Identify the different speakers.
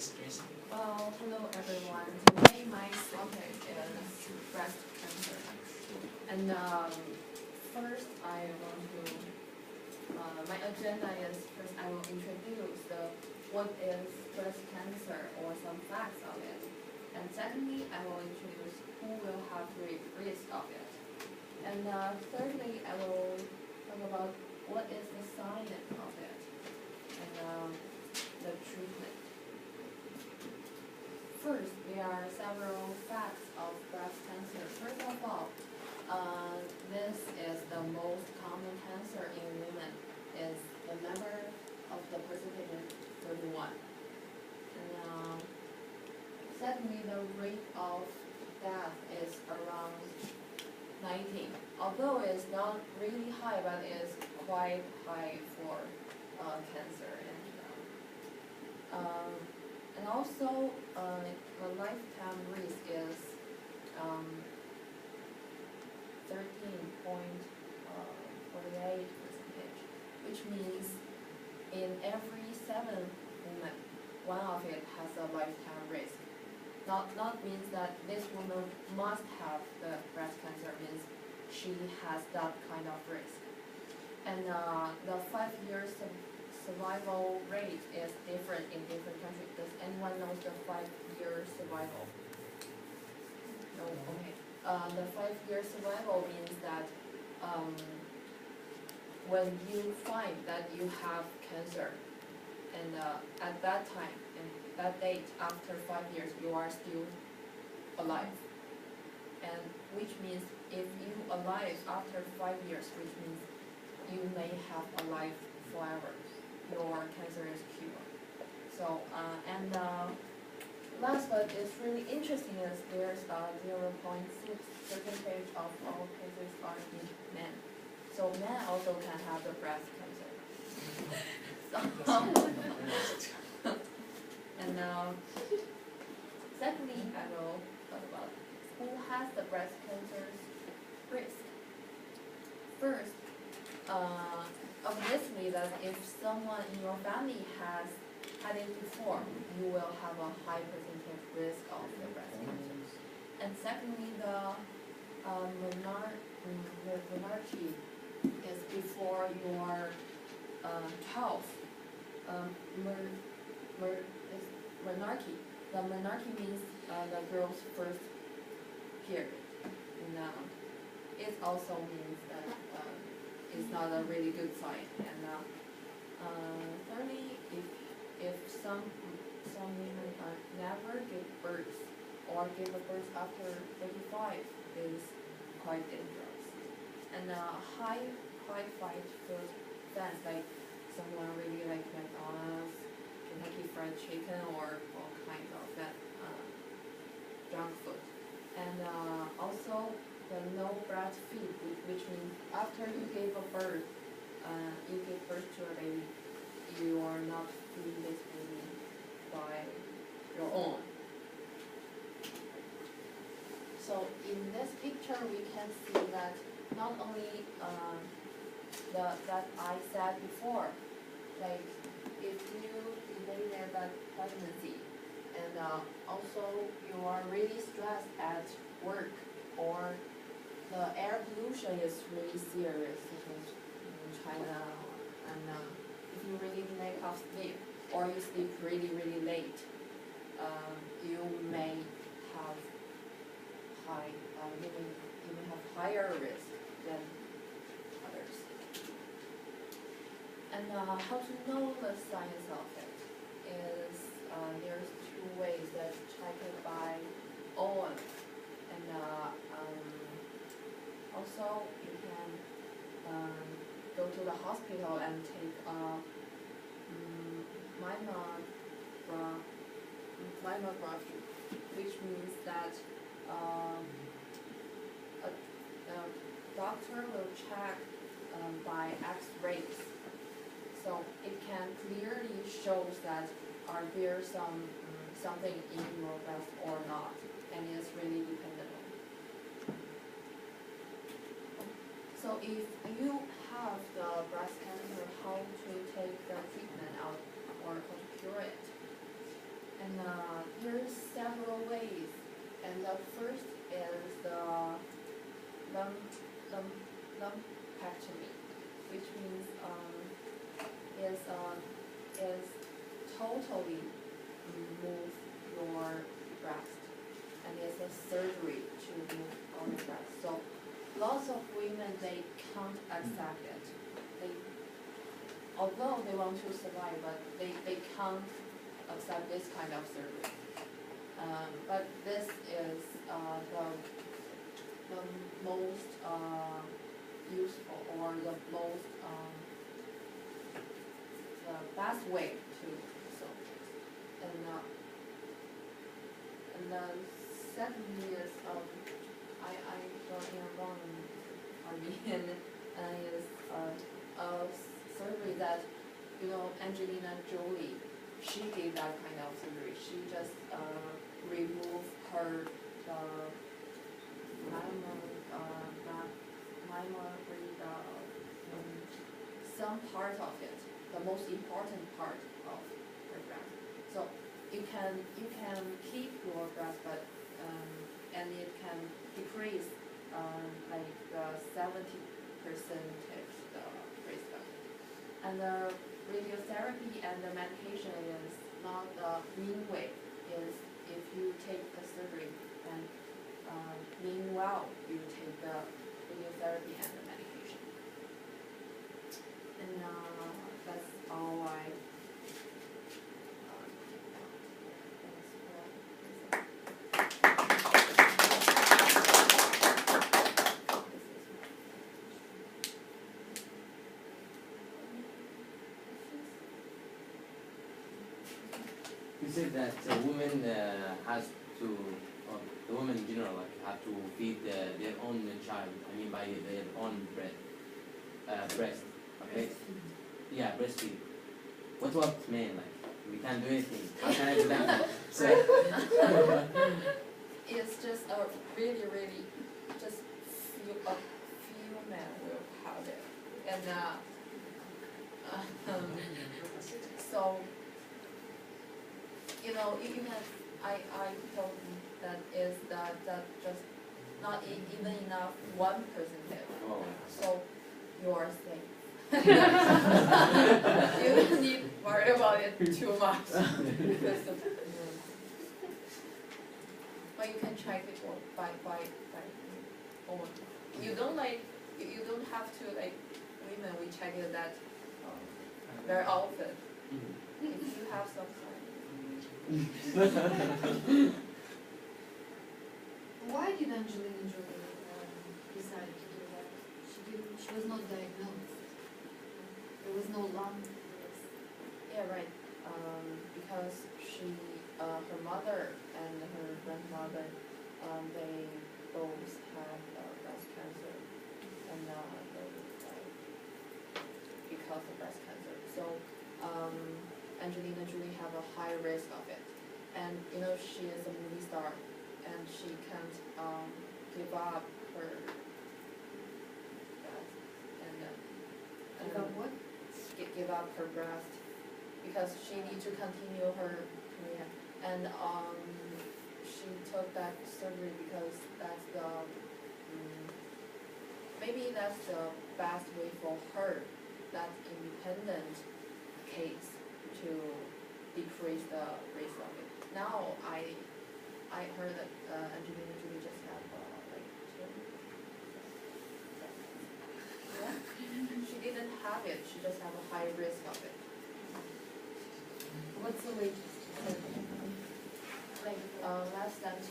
Speaker 1: Hello everyone. Today my topic is breast cancer. And first I want to, my agenda is first I will introduce what is breast cancer or some facts of it. And secondly, I will introduce who will have risk of it. And thirdly, I will talk about what is the science of it and the treatment. First, there are several facts of breast cancer. First of all, this is the most common cancer in women. Is the number of the percentage is 31. And secondly, the rate of death is around 19. Although it's not really high, but it's quite high for cancer. And also, the lifetime risk is 13.48%, which means in every 7 women, one of it has a lifetime risk. Not means that this woman must have the breast cancer, means she has that kind of risk. And the 5-year survival rate is different in different countries. Does anyone know the 5-year survival? No, okay. The 5-year survival means that when you find that you have cancer, and at that time, and that date after 5 years, you are still alive. And which means if you alive after 5 years, which means you may have a life forever. Your cancer is cured. So, and last but is really interesting is there's 0.6% of all cases are in men. So men also can have the breast cancer. And secondly, I will talk about who has the breast cancer's risk. First, obviously that if someone in your family has had it before, you will have a high percentage risk of the breast cancer. And secondly, the menarche is before you are 12. Menarche. The menarche means the girl's first period. And it also means that it's not a really good sign. And thirdly, if some women never give birth or give a birth after 35 is quite dangerous. And high fight food fans, like someone really like McDonald's, Kentucky Fried Chicken, or all kinds of that junk food. And also the no breastfeed, which means after you gave a birth, you give birth to a baby, you are not feeding this baby by your own. So in this picture, we can see that not only that I said before, like if you delayed that pregnancy, and also you are really stressed at work, or the air pollution is really serious, such as in China, and if you really lack of sleep, or you sleep really late, you may have you may have higher risk than others. And how to know the science of it is there's 2 ways that check it by OM. And also you can go to the hospital and take mammography, which means that a doctor will check by X-rays. So it can clearly show that are there something in your breast or not, and it's really dependable. So if you have the breast cancer, how to take the treatment out or how to cure it? And And there's several ways. And the first is the lumpectomy, which means is totally remove your breast, and it's a surgery to remove all the breast. So lots of women, they can't accept it. Although they want to survive, but they can't accept this kind of surgery. But this is the most useful, or the most the best way to solve it. And the second is I don't know is surgery that, you know, Angelina Jolie, she did that kind of surgery. She just removed her some part of it, the most important part of her breast. So you can keep your breast, but and it can decrease like 70% the risk of it. And the radiotherapy and the medication is not the mean way. Is if you take the surgery and meanwhile you take the radiotherapy and the medication. And that's all I.
Speaker 2: You said that a woman has to, or the woman in general, like, have to feed their own child. I mean, by their own breast. Okay. Yeah, breastfeed. What about men? Like, we can't do anything. How can I do that? So.
Speaker 1: It's just a really just few men will have it, and so. You know, you can. I told you that is that just not even enough one percentage.
Speaker 2: Oh.
Speaker 1: So you are safe. You don't need to worry about it too much. But you can check it by own. You don't you don't have to like women. We check it that very often. If you have some sign.
Speaker 3: Why did Angelina Jolie decide to do that? She was not diagnosed. There was no lung.
Speaker 1: Yeah, right. Because her mother and her grandmother, they both had breast cancer, and they died because of breast cancer. So. Angelina Jolie have a high risk of it, and you know she is a movie star, and she can't give up her breast and
Speaker 3: Give up what?
Speaker 1: Give up her breast because she needs to continue her career, and she took that surgery because that's the maybe that's the best way for her, that independent case, to decrease the risk of it. Now I heard that Angelina Jolie just have like 2. Yeah. She didn't have it. She just have a high risk of it.
Speaker 3: What's the latest?
Speaker 1: Like less than 10